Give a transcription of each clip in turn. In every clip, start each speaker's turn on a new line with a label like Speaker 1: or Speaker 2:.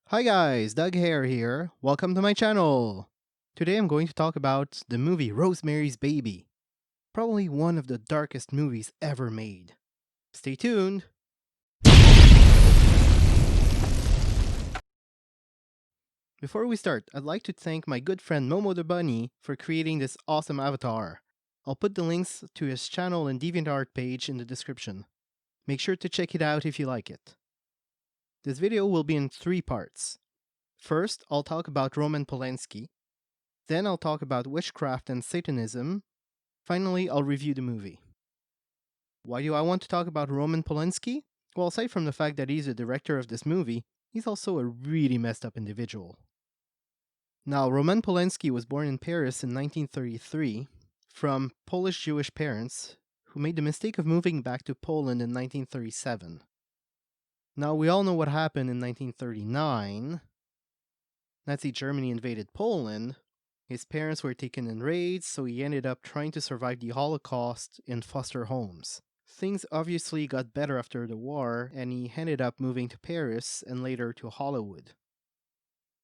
Speaker 1: Hi guys, Doug Hare here. Welcome to my channel. Today I'm going to talk about the movie Rosemary's Baby. Probably one of the darkest movies ever made. Stay tuned. Before we start, I'd like to thank my good friend Momothebunny for creating this awesome avatar. I'll put the links to his channel and DeviantArt page in the description. Make sure to check it out if you like it. This video will be in 3 parts. First, I'll talk about Roman Polanski. Then I'll talk about witchcraft and Satanism. Finally, I'll review the movie. Why do I want to talk about Roman Polanski? Well, aside from the fact that he's the director of this movie, he's also a really messed up individual. Now, Roman Polanski was born in Paris in 1933 from Polish Jewish parents who made the mistake of moving back to Poland in 1937. Now, we all know what happened in 1939. Nazi Germany invaded Poland. His parents were taken in raids, so he ended up trying to survive the Holocaust in foster homes. Things obviously got better after the war, and he ended up moving to Paris and later to Hollywood.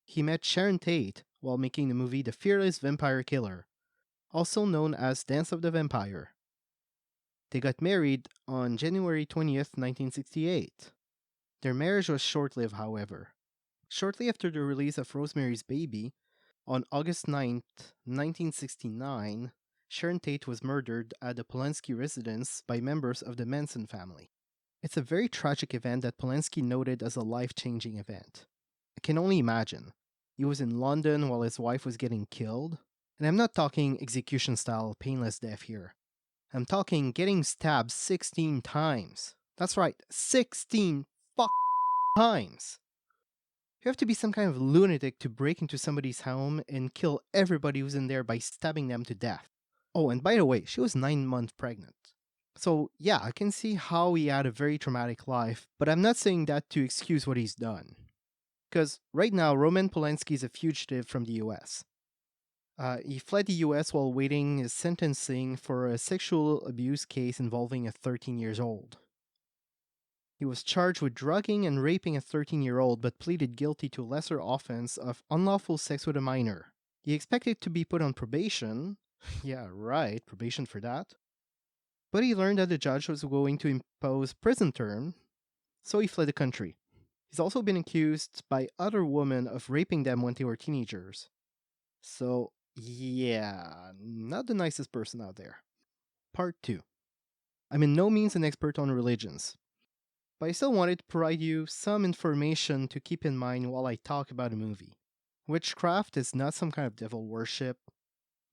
Speaker 1: He met Sharon Tate while making the movie The Fearless Vampire Killer, also known as Dance of the Vampire. They got married on January 20th, 1968. Their marriage was short-lived, however. Shortly after the release of Rosemary's Baby, on August 9th, 1969, Sharon Tate was murdered at the Polanski residence by members of the Manson family. It's a very tragic event that Polanski noted as a life-changing event. I can only imagine. He was in London while his wife was getting killed. And I'm not talking execution-style painless death here. I'm talking getting stabbed 16 times. That's right, 16 times! You have to be some kind of lunatic to break into somebody's home and kill everybody who's in there by stabbing them to death. Oh, and by the way, she was 9 months pregnant. So yeah, I can see how he had a very traumatic life, but I'm not saying that to excuse what he's done. Because right now, Roman Polanski is a fugitive from the US. He fled the US while waiting his sentencing for a sexual abuse case involving a 13 years old. He was charged with drugging and raping a 13-year-old but pleaded guilty to a lesser offense of unlawful sex with a minor. He expected to be put on probation. Yeah, right, probation for that. But he learned that the judge was going to impose prison term, so he fled the country. He's also been accused by other women of raping them when they were teenagers. So, yeah, not the nicest person out there. Part 2. I'm in no means an expert on religions, but I still wanted to provide you some information to keep in mind while I talk about a movie. Witchcraft is not some kind of devil worship.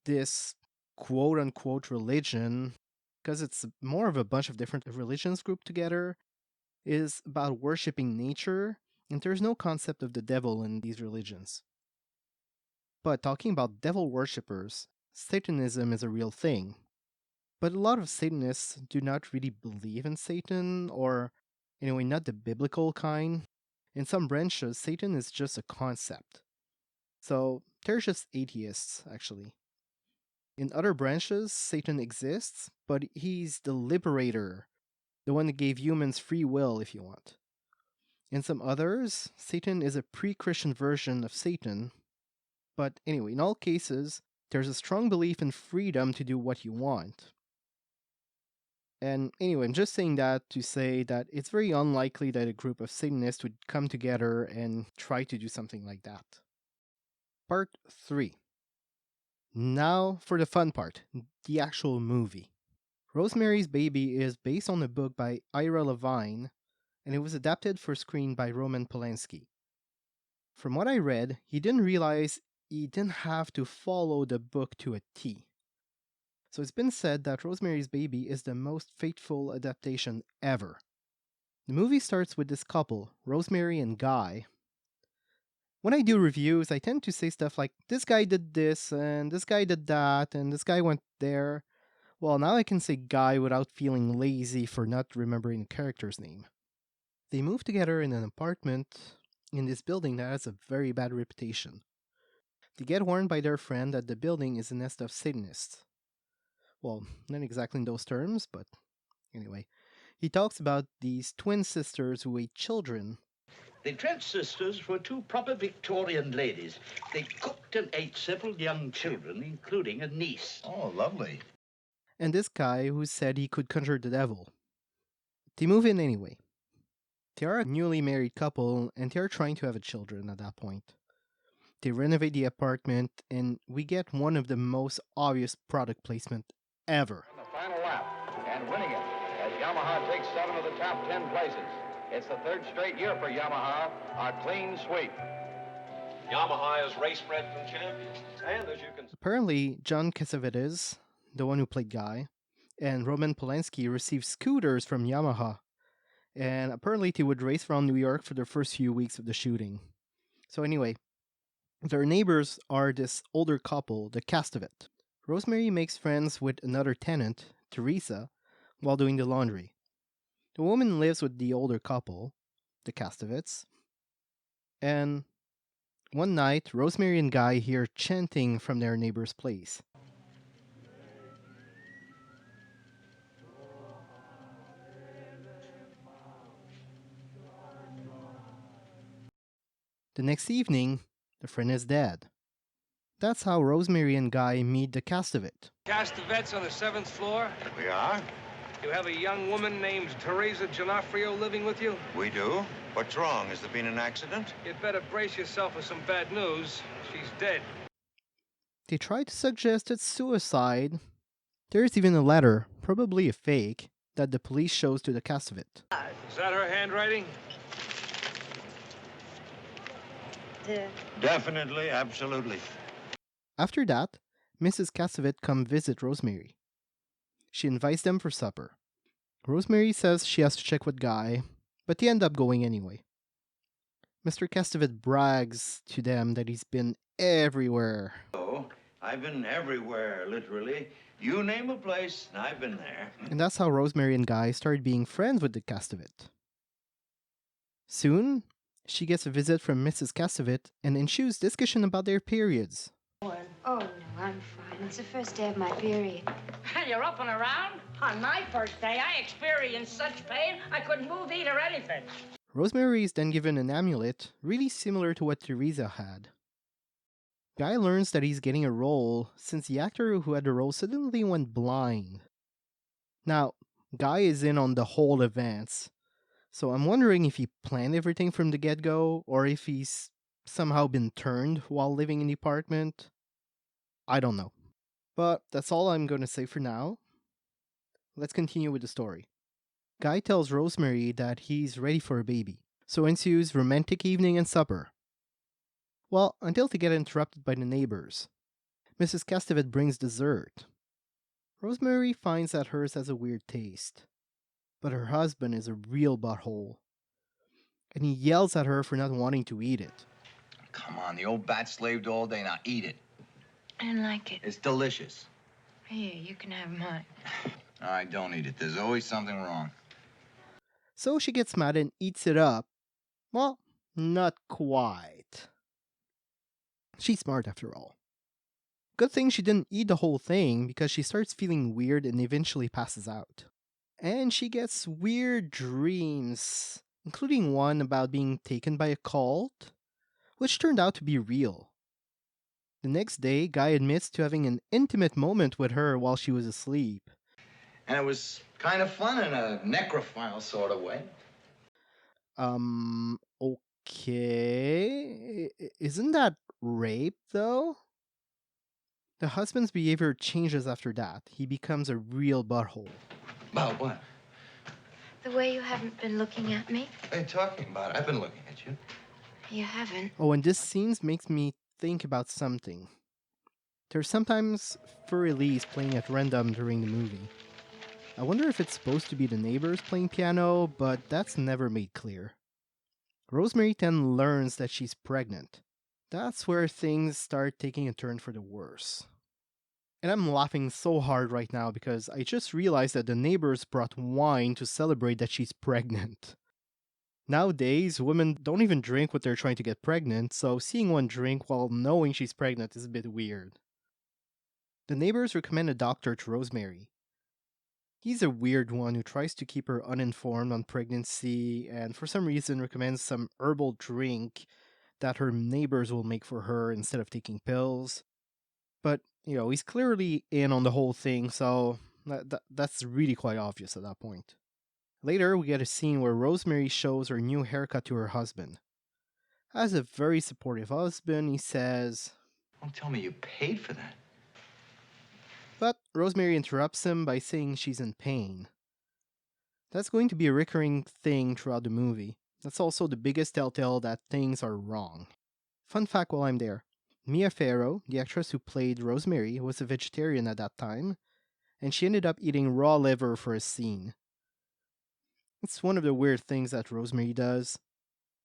Speaker 1: This quote-unquote religion, because it's more of a bunch of different religions grouped together, is about worshipping nature, and there's no concept of the devil in these religions. But talking about devil worshippers, Satanism is a real thing. But a lot of Satanists do not really believe in Satan, or anyway, not the biblical kind. In some branches, Satan is just a concept. So they're just atheists, actually. In other branches, Satan exists, but he's the liberator, the one that gave humans free will, if you want. In some others, Satan is a pre-Christian version of Satan. But anyway, in all cases, there's a strong belief in freedom to do what you want. And anyway, I'm just saying that to say that it's very unlikely that a group of Satanists would come together and try to do something like that. Part 3. Now for the fun part, the actual movie. Rosemary's Baby is based on a book by Ira Levine, and it was adapted for screen by Roman Polanski. From what I read, he didn't realize he didn't have to follow the book to a T. So it's been said that Rosemary's Baby is the most faithful adaptation ever. The movie starts with this couple, Rosemary and Guy. When I do reviews, I tend to say stuff like, this guy did this, and this guy did that, and this guy went there. Well, now I can say Guy without feeling lazy for not remembering the character's name. They move together in an apartment in this building that has a very bad reputation. They get warned by their friend that the building is a nest of Satanists. Well, not exactly in those terms, but anyway. He talks about these twin sisters who ate children.
Speaker 2: The Trent sisters were two proper Victorian ladies. They cooked and ate several young children, including a niece.
Speaker 3: Oh, lovely.
Speaker 1: And this guy who said he could conjure the devil. They move in anyway. They are a newly married couple and they are trying to have a children at that point. They renovate the apartment and we get one of the most obvious product placement ever.
Speaker 4: On the final lap and winning it as Yamaha takes 7 of the top 10 places. It's the third straight year for Yamaha, a clean sweep.
Speaker 5: Yamaha is race bred from champions. And as you can
Speaker 1: Apparently, John Cassavetes, the one who played Guy, and Roman Polanski received scooters from Yamaha. And apparently they would race around New York for the first few weeks of the shooting. So anyway, their neighbors are this older couple, the Castavet. Rosemary makes friends with another tenant, Teresa, while doing the laundry. The woman lives with the older couple, the Castavets. And one night, Rosemary and Guy hear chanting from their neighbor's place. The next evening, the friend is dead. That's how Rosemary and Guy meet the Castavet.
Speaker 6: Castavets on the 7th floor?
Speaker 3: We are?
Speaker 6: You have a young woman named Teresa Giannoffrio living with you?
Speaker 3: We do. What's wrong? Has there been an accident?
Speaker 6: You'd better brace yourself for some bad news. She's dead.
Speaker 1: They try to suggest it's suicide. There's even a letter, probably a fake, that the police shows to the Castavet.
Speaker 6: Is that her handwriting?
Speaker 3: Definitely, absolutely.
Speaker 1: After that, Mrs. Castavet comes visit Rosemary. She invites them for supper. Rosemary says she has to check with Guy, but they end up going anyway. Mr. Castavet brags to them that he's been everywhere.
Speaker 3: Oh, I've been everywhere, literally. You name a place, I've been there.
Speaker 1: And that's how Rosemary and Guy started being friends with the Castavet. Soon, she gets a visit from Mrs. Castavet and ensues discussion about their periods.
Speaker 7: Oh, no, I'm fine. It's the first day of my period.
Speaker 8: You're up and around? On my birthday, I experienced such pain I couldn't move, eat, or anything.
Speaker 1: Rosemary is then given an amulet, really similar to what Teresa had. Guy learns that he's getting a role since the actor who had the role suddenly went blind. Now, Guy is in on the whole events, so I'm wondering if he planned everything from the get-go or if he's somehow been turned while living in the apartment. I don't know. But that's all I'm going to say for now. Let's continue with the story. Guy tells Rosemary that he's ready for a baby, so ensues romantic evening and supper. Well, until they get interrupted by the neighbors. Mrs. Castavet brings dessert. Rosemary finds that hers has a weird taste, but her husband is a real butthole, and he yells at her for not wanting to eat it.
Speaker 9: Come on, the old bat slaved all day. Now eat it.
Speaker 7: I didn't like it.
Speaker 9: It's delicious.
Speaker 7: Here, you can have mine.
Speaker 9: All right, don't eat it. There's always something wrong.
Speaker 1: So she gets mad and eats it up. Well, not quite. She's smart after all. Good thing she didn't eat the whole thing because she starts feeling weird and eventually passes out. And she gets weird dreams, including one about being taken by a cult, which turned out to be real. The next day, Guy admits to having an intimate moment with her while she was asleep.
Speaker 9: And it was kind of fun in a necrophile sort of way.
Speaker 1: Okay. Isn't that rape, though? The husband's behavior changes after that. He becomes a real butthole.
Speaker 9: About what?
Speaker 7: The way you haven't been looking at me.
Speaker 9: What are you talking about? I've been looking at you.
Speaker 7: You haven't.
Speaker 1: Oh, and this scene makes me think about something. There's sometimes furry leaves playing at random during the movie. I wonder if it's supposed to be the neighbors playing piano, but that's never made clear. Rosemary then learns that she's pregnant. That's where things start taking a turn for the worse. And I'm laughing so hard right now because I just realized that the neighbors brought wine to celebrate that she's pregnant. Nowadays, women don't even drink when they're trying to get pregnant, so seeing one drink while knowing she's pregnant is a bit weird. The neighbors recommend a doctor to Rosemary. He's a weird one who tries to keep her uninformed on pregnancy and for some reason recommends some herbal drink that her neighbors will make for her instead of taking pills. But, he's clearly in on the whole thing, so that's really quite obvious at that point. Later, we get a scene where Rosemary shows her new haircut to her husband. As a very supportive husband, he says,
Speaker 9: Don't tell me you paid for that.
Speaker 1: but Rosemary interrupts him by saying she's in pain. That's going to be a recurring thing throughout the movie. That's also the biggest telltale that things are wrong. Fun fact while I'm there, Mia Farrow, the actress who played Rosemary, was a vegetarian at that time, and she ended up eating raw liver for a scene. It's one of the weird things that Rosemary does.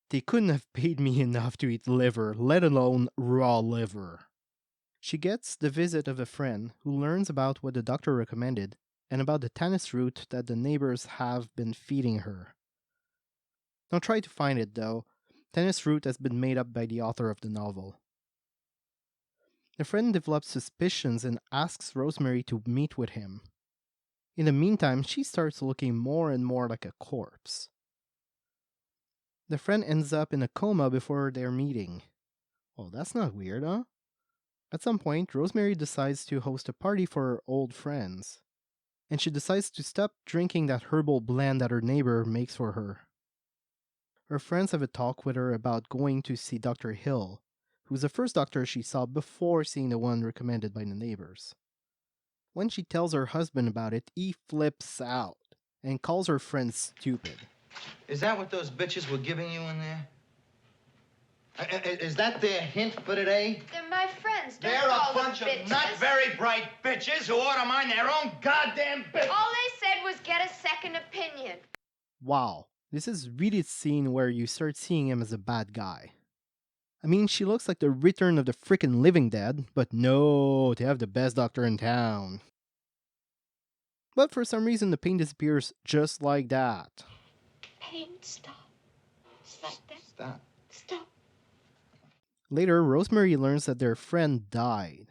Speaker 1: They couldn't have paid me enough to eat liver, let alone raw liver. She gets the visit of a friend who learns about what the doctor recommended and about the tannis root that the neighbors have been feeding her. Don't try to find it though. Tannis root has been made up by the author of the novel. The friend develops suspicions and asks Rosemary to meet with him. In the meantime, she starts looking more and more like a corpse. The friend ends up in a coma before their meeting. Oh, that's not weird, huh? At some point, Rosemary decides to host a party for her old friends, and she decides to stop drinking that herbal blend that her neighbor makes for her. Her friends have a talk with her about going to see Dr. Hill, who's the first doctor she saw before seeing the one recommended by the neighbors. When she tells her husband about it, he flips out and calls her friend stupid.
Speaker 9: Is that what those bitches were giving you in there? Is that their hint for today?
Speaker 7: They're my friends. Don't
Speaker 9: They're a
Speaker 7: call them
Speaker 9: bunch of
Speaker 7: bitches.
Speaker 9: not very bright bitches who ought to mind their own goddamn business.
Speaker 7: All they said was get a second opinion.
Speaker 1: Wow, this is really a scene where you start seeing him as a bad guy. I mean, she looks like the return of the frickin' living dead, but no, they have the best doctor in town. But for some reason, the pain disappears just like that.
Speaker 7: Pain, stop. Stop that.
Speaker 9: Stop.
Speaker 7: Stop.
Speaker 1: Later, Rosemary learns that their friend died.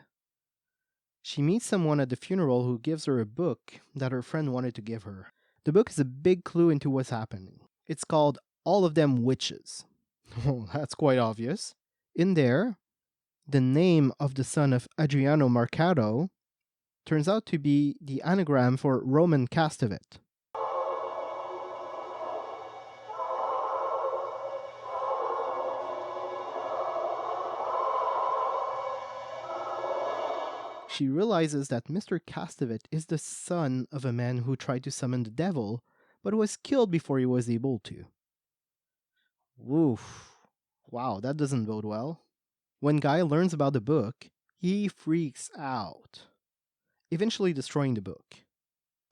Speaker 1: She meets someone at the funeral who gives her a book that her friend wanted to give her. The book is a big clue into what's happening. It's called All of Them Witches. Oh, that's quite obvious. In there, the name of the son of Adriano Marcato turns out to be the anagram for Roman Castevet. She realizes that Mr. Castevet is the son of a man who tried to summon the devil, but was killed before he was able to. Woof. Wow, that doesn't bode well. When Guy learns about the book, he freaks out, eventually destroying the book.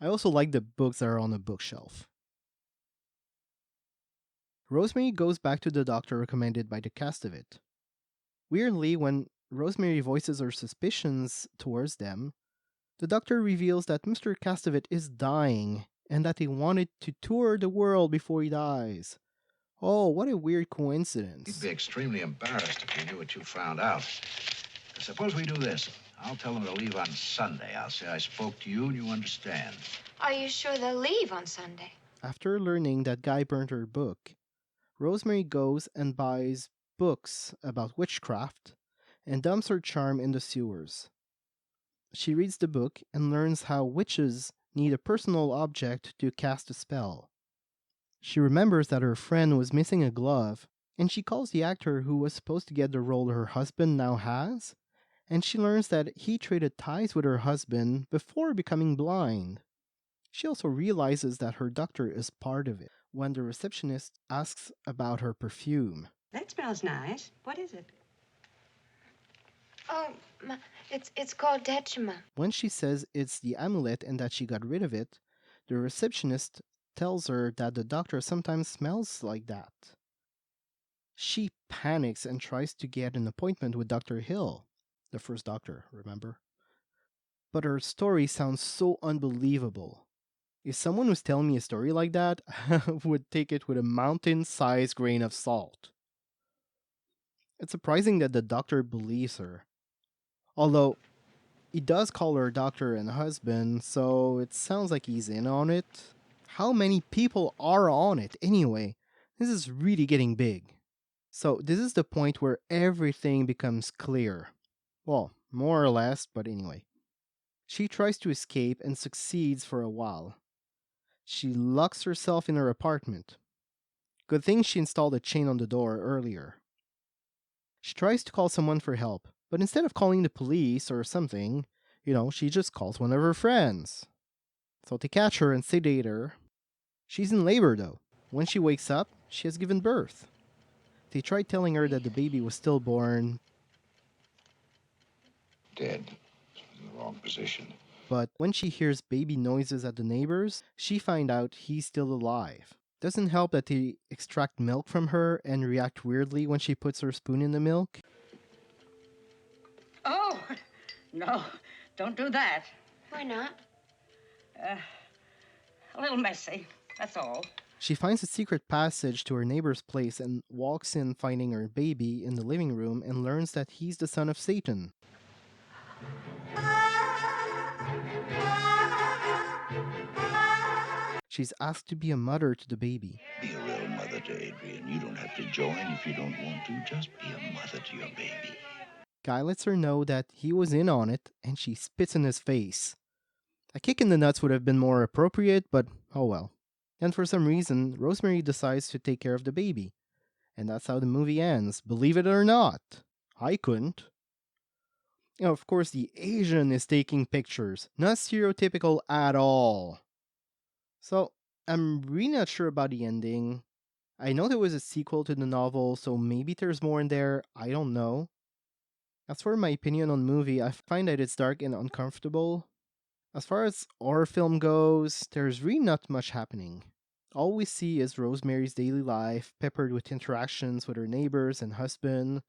Speaker 1: I also like the books that are on the bookshelf. Rosemary goes back to the doctor recommended by the Castevet. Weirdly, when Rosemary voices her suspicions towards them, the doctor reveals that Mr. Castevet is dying and that he wanted to tour the world before he dies. Oh, what a weird coincidence.
Speaker 10: He'd be extremely embarrassed if he knew what you found out. Suppose we do this. I'll tell them to leave on Sunday. I'll say I spoke to you and you understand.
Speaker 7: Are you sure they'll leave on Sunday?
Speaker 1: After learning that Guy burned her book, Rosemary goes and buys books about witchcraft and dumps her charm in the sewers. She reads the book and learns how witches need a personal object to cast a spell. She remembers that her friend was missing a glove, and she calls the actor who was supposed to get the role her husband now has, and she learns that he traded ties with her husband before becoming blind. She also realizes that her doctor is part of it when the receptionist asks about her perfume.
Speaker 11: That smells nice. What is it?
Speaker 7: Oh, it's called Detriment.
Speaker 1: When she says it's the amulet and that she got rid of it, the receptionist tells her that the doctor sometimes smells like that. She panics and tries to get an appointment with Dr. Hill, the first doctor, remember? But her story sounds so unbelievable. If someone was telling me a story like that, I would take it with a mountain-sized grain of salt. It's surprising that the doctor believes her. Although, He does call her doctor and husband, so it sounds like he's in on it. How many people are on it anyway? This is really getting big. So this is the point where everything becomes clear. Well, more or less, but anyway. She tries to escape and succeeds for a while. She locks herself in her apartment. Good thing she installed a chain on the door earlier. She tries to call someone for help, but instead of calling the police or something, she just calls one of her friends. So they catch her and sedate her. She's in labor though. When she wakes up, she has given birth. They tried telling her that the baby was stillborn.
Speaker 10: Dead. In the wrong position.
Speaker 1: But when she hears baby noises at the neighbors, she finds out he's still alive. Doesn't help that they extract milk from her and react weirdly when she puts her spoon in the milk.
Speaker 8: Oh, no, don't do that.
Speaker 7: Why not?
Speaker 8: A little messy, that's all.
Speaker 1: She finds a secret passage to her neighbor's place and walks in finding her baby in the living room and learns that he's the son of Satan. She's asked to be a mother to the baby.
Speaker 3: Be a real mother to Adrian. You don't have to join if you don't want to. Just be a mother to your baby.
Speaker 1: Guy lets her know that he was in on it, and she spits in his face. A kick in the nuts would have been more appropriate, but oh well. And for some reason, Rosemary decides to take care of the baby. And that's how the movie ends, believe it or not. I couldn't. Of course, the Asian is taking pictures. Not stereotypical at all. So, I'm really not sure about the ending. I know there was a sequel to the novel, so maybe there's more in there. I don't know. As for my opinion on the movie, I find that it's dark and uncomfortable. As far as horror film goes, there's really not much happening. All we see is Rosemary's daily life, peppered with interactions with her neighbors and husband.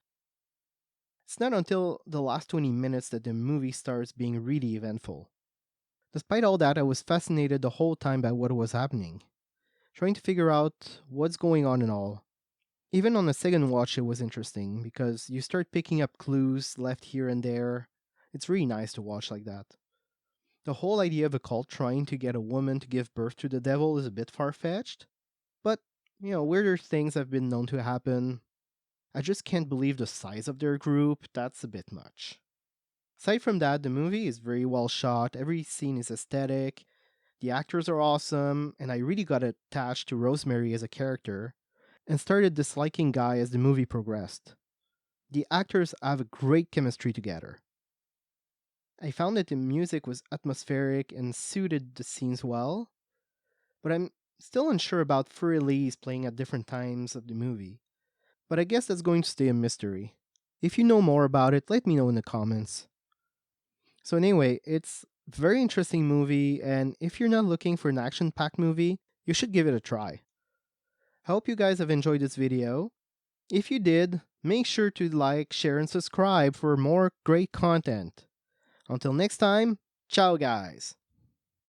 Speaker 1: It's not until the last 20 minutes that the movie starts being really eventful. Despite all that, I was fascinated the whole time by what was happening, trying to figure out what's going on and all. Even on the second watch, it was interesting, because you start picking up clues left here and there. It's really nice to watch like that. The whole idea of a cult trying to get a woman to give birth to the devil is a bit far-fetched, but, weirder things have been known to happen. I just can't believe the size of their group, that's a bit much. Aside from that, the movie is very well shot, every scene is aesthetic, the actors are awesome, and I really got attached to Rosemary as a character, and started disliking Guy as the movie progressed. The actors have a great chemistry together. I found that the music was atmospheric and suited the scenes well, but I'm still unsure about Filan playing at different times of the movie. But I guess that's going to stay a mystery. If you know more about it, let me know in the comments. So anyway, it's a very interesting movie, and if you're not looking for an action-packed movie, you should give it a try. I hope you guys have enjoyed this video. If you did, make sure to like, share, and subscribe for more great content. Until next time, ciao guys!